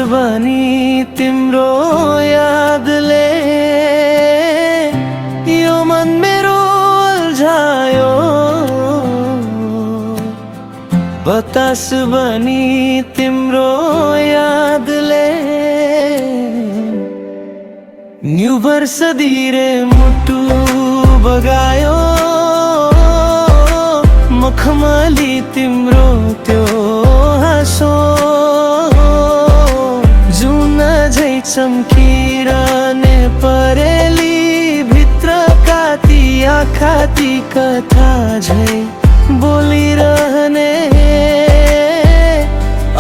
बनी तिम्रो यादले यो मन मेरो अल्झायो। बतास बनी तिम्रो यादले न्यू वर्ष धीरे मुटु बगायो। मखमली तिम्रो त्यो हाँसो जुन झै चम्किरहने परेली भित्रका ती आँखा ती कथा झै बोलिरहने।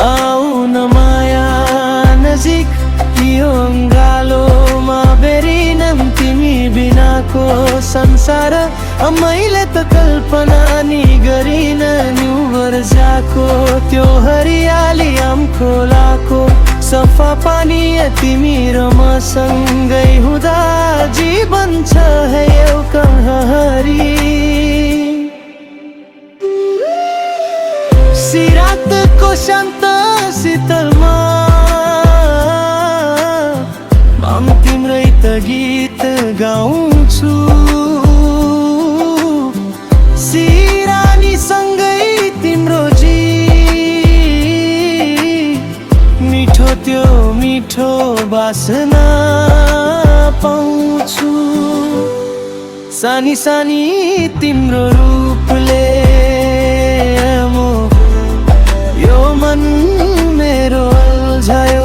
आऊ न माया नजिक यो अङ्गालोमा बेरिनम तिमी बिनाको संसार। मैले त कल्पना नि गरिन न्यू वर्षको त्यो हरियाली आम खोलाको सफा पानी तिमी र मसँगै हुँदा जीवन छ है एउटा कहानी। सिरातको शान्त शीतलमा म तिम्रै त गीत गाउँछु। सिरानी सँगै तिम्रो जी मिठो त्यो मिठो बासना पाउँछु। सानी सानी तिम्रो रूपले यो मन मेरो अल्झायो।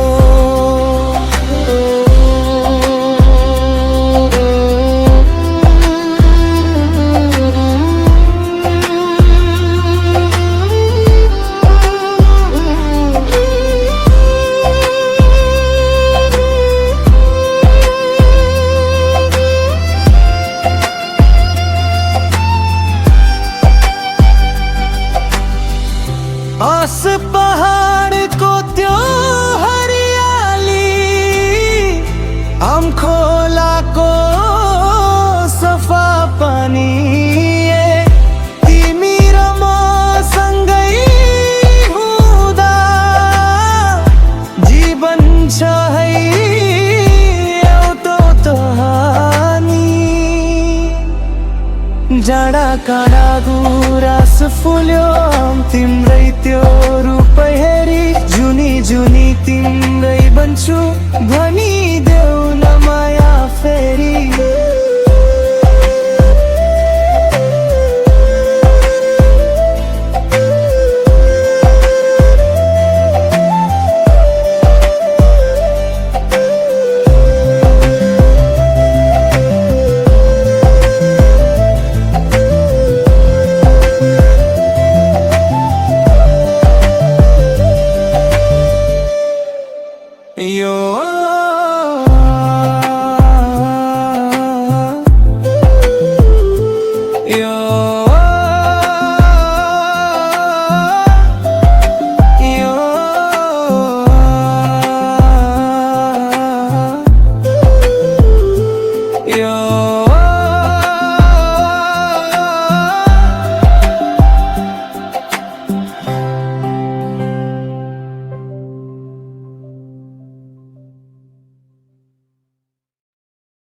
आस पहाडको त्यो हरियाली आम खोलाको सफा पानी तिमी र मसँगै हुँदा जीवन छ है एउटा कहानी। जाडा काँडा गुराँस फुल्यो तिम्रै त्यो रूप हेरी जुनी जुनी तिम्रै बन्छु भनी